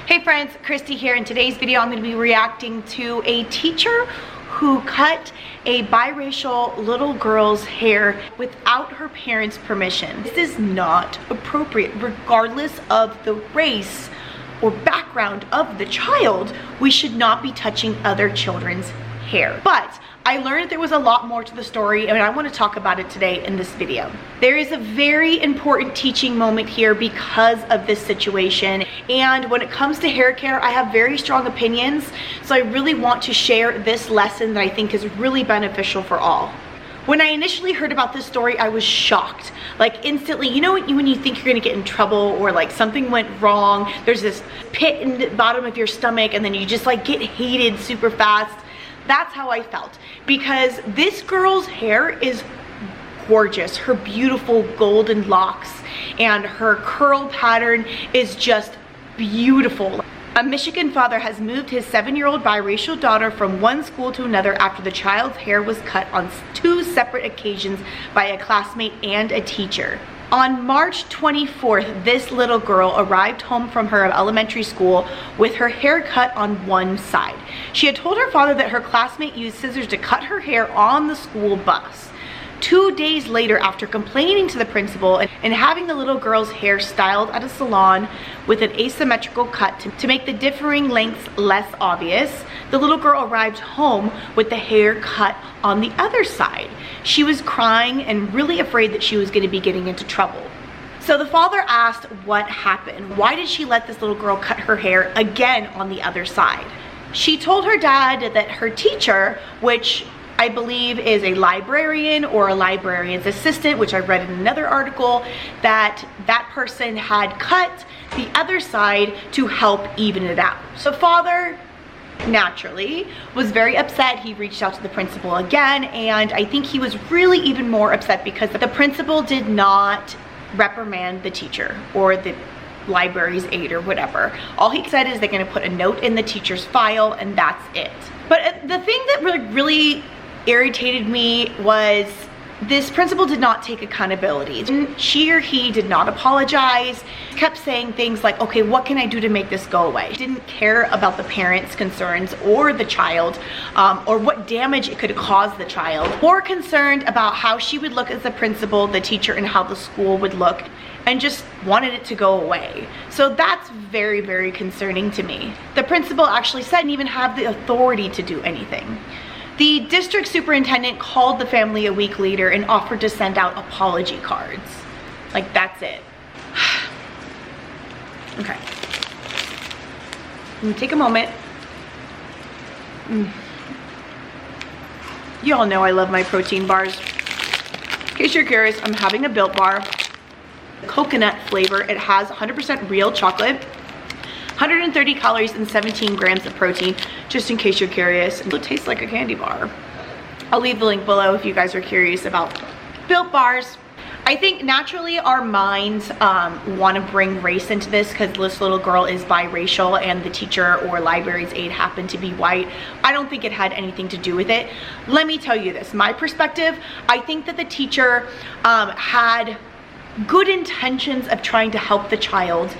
Hey friends, Christy here. In today's video, I'm going to be reacting to a teacher who cut a biracial little girl's hair without her parents' permission. This is not appropriate. Regardless of the race or background of the child, we should not be touching other children's hair. But I learned there was a lot more to the story, and I want to talk about it today in this video. There is a very important teaching moment here because of this situation, and when it comes to hair care, I have very strong opinions, so I really want to share this lesson that I think is really beneficial for all. When I initially heard about this story, I was shocked. Like instantly, you know when you think you're gonna get in trouble or like something went wrong, there's this pit in the bottom of your stomach and then you just like get hated super fast. That's how I felt, because this girl's hair is gorgeous. Her beautiful golden locks and her curl pattern is just beautiful. A Michigan father has moved his 7-year-old biracial daughter from one school to another after the child's hair was cut on 2 separate occasions by a classmate and a teacher. On March 24th, this little girl arrived home from her elementary school with her hair cut on one side. She had told her father that her classmate used scissors to cut her hair on the school bus. 2 days later, after complaining to the principal and having the little girl's hair styled at a salon with an asymmetrical cut to make the differing lengths less obvious, the little girl arrived home with the hair cut on the other side. She was crying and really afraid that she was going to be getting into trouble. So the father asked what happened. Why did she let this little girl cut her hair again on the other side? She told her dad that her teacher, which I believe is a librarian or a librarian's assistant, which I read in another article, that person had cut the other side to help even it out. So father naturally was very upset. He reached out to the principal again, and I think he was really even more upset because the principal did not reprimand the teacher or the library's aide or whatever. All he said is they're going to put a note in the teacher's file and that's it. But the thing that really irritated me was this principal did not take accountability. She or he did not apologize, kept saying things like, okay, what can I do to make this go away? Didn't care about the parents' concerns or the child, or what damage it could cause the child. More concerned about how she would look as the principal, the teacher, and how the school would look, and just wanted it to go away. So that's very, very concerning to me. The principal actually said didn't even have the authority to do anything. The district superintendent called the family a week later and offered to send out apology cards. Like, that's it. Okay. I'm gonna take a moment. You all know I love my protein bars. In case you're curious, I'm having a Built Bar. Coconut flavor. It has 100% real chocolate, 130 calories and 17 grams of protein, just in case you're curious. It tastes like a candy bar. I'll leave the link below if you guys are curious about Built Bars. I think naturally our minds want to bring race into this because this little girl is biracial and the teacher or library's aide happened to be white. I don't think it had anything to do with it. Let me tell you this, my perspective, I think that the teacher had good intentions of trying to help the child,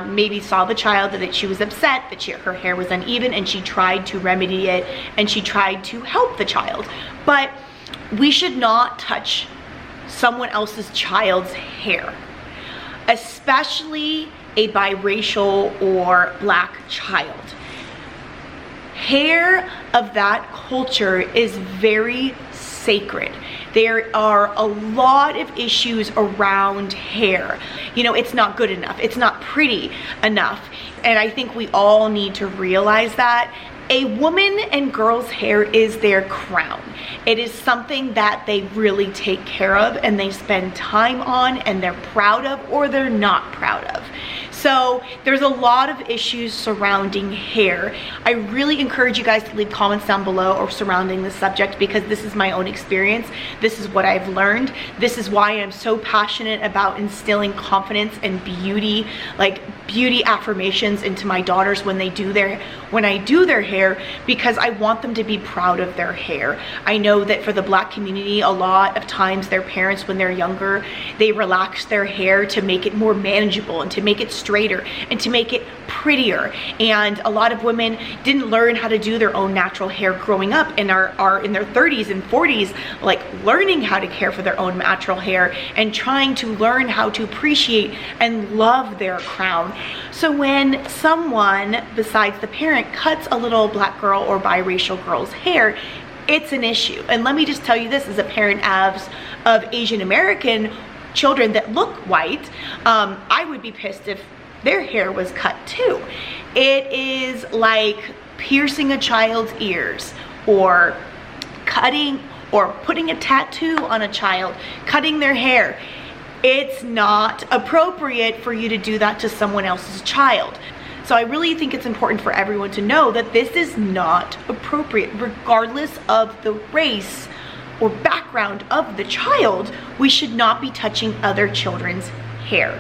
maybe saw the child that she was upset, that her hair was uneven, and she tried to remedy it and she tried to help the child. But we should not touch someone else's child's hair, especially a biracial or black child. Hair of that culture is very sacred. There are a lot of issues around hair. You know, it's not good enough. It's not pretty enough. And I think we all need to realize that. A woman and girl's hair is their crown. It is something that they really take care of and they spend time on and they're proud of or they're not proud of. So there's a lot of issues surrounding hair. I really encourage you guys to leave comments down below or surrounding this subject because this is my own experience. This is what I've learned. This is why I'm so passionate about instilling confidence and beauty, like beauty affirmations into my daughters when I do their hair, because I want them to be proud of their hair. I know that for the Black community, a lot of times their parents, when they're younger, they relax their hair to make it more manageable and to make it straighter and to make it prettier. And a lot of women didn't learn how to do their own natural hair growing up and are in their 30s and 40s, like learning how to care for their own natural hair and trying to learn how to appreciate and love their crown. So when someone besides the parent cuts a little Black girl or biracial girl's hair, it's an issue. And let me just tell you this, as a parent of Asian American children that look white, I would be pissed if their hair was cut too. It is like piercing a child's ears, or cutting or putting a tattoo on a child, cutting their hair. It's not appropriate for you to do that to someone else's child. So I really think it's important for everyone to know that this is not appropriate, regardless of the race or background of the child. We should not be touching other children's hair.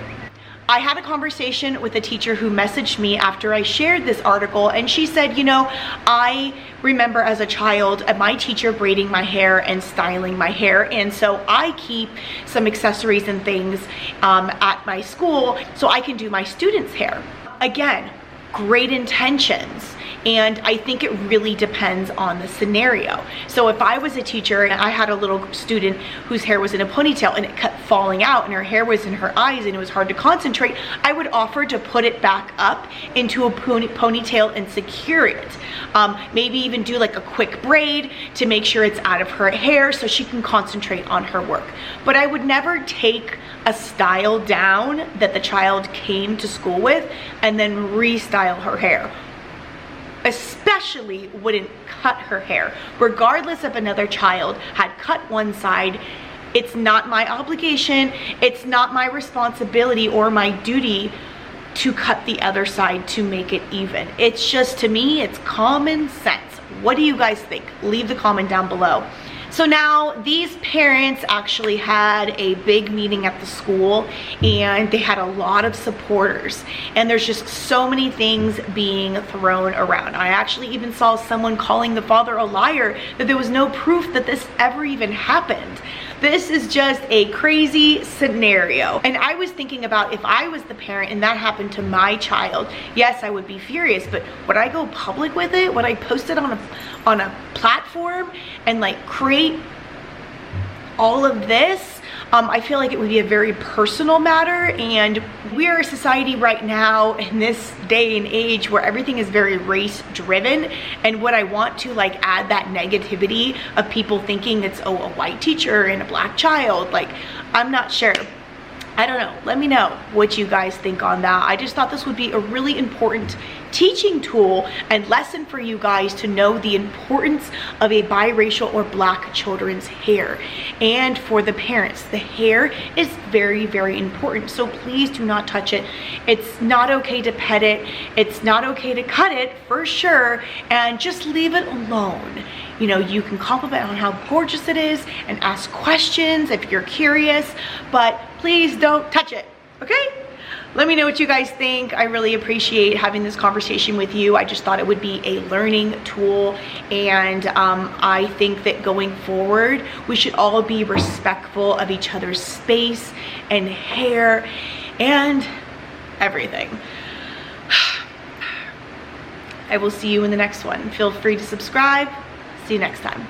I had a conversation with a teacher who messaged me after I shared this article, and she said, you know, I remember as a child my teacher braiding my hair and styling my hair, and so I keep some accessories and things at my school so I can do my students' hair. Again, great intentions. And I think it really depends on the scenario. So if I was a teacher and I had a little student whose hair was in a ponytail and it kept falling out and her hair was in her eyes and it was hard to concentrate, I would offer to put it back up into a ponytail and secure it. Maybe even do like a quick braid to make sure it's out of her hair so she can concentrate on her work. But I would never take a style down that the child came to school with and then restyle her hair. Especially wouldn't cut her hair. Regardless if another child had cut one side, it's not my obligation, it's not my responsibility or my duty to cut the other side to make it even. It's just, to me, it's common sense. What do you guys think? Leave the comment down below. So now these parents actually had a big meeting at the school, and they had a lot of supporters, and there's just so many things being thrown around. I actually even saw someone calling the father a liar, that there was no proof that this ever even happened. This is just a crazy scenario. And I was thinking about, if I was the parent and that happened to my child, yes, I would be furious, but would I go public with it? Would I post it on a platform and like create all of this? I feel like it would be a very personal matter, and we are a society right now in this day and age where everything is very race driven, and would I want to like add that negativity of people thinking it's, oh, a white teacher and a Black child? Like, I'm not sure. I don't know. Let me know what you guys think on that. I just thought this would be a really important teaching tool and lesson for you guys to know the importance of a biracial or Black children's hair. And for the parents, the hair is very, very important. So please do not touch it. It's not okay to pet it. It's not okay to cut it, for sure. And just leave it alone. You know, you can compliment on how gorgeous it is and ask questions if you're curious, but please don't touch it, okay? Let me know what you guys think. I really appreciate having this conversation with you. I just thought it would be a learning tool, and I think that going forward, we should all be respectful of each other's space and hair and everything. I will see you in the next one. Feel free to subscribe. See you next time.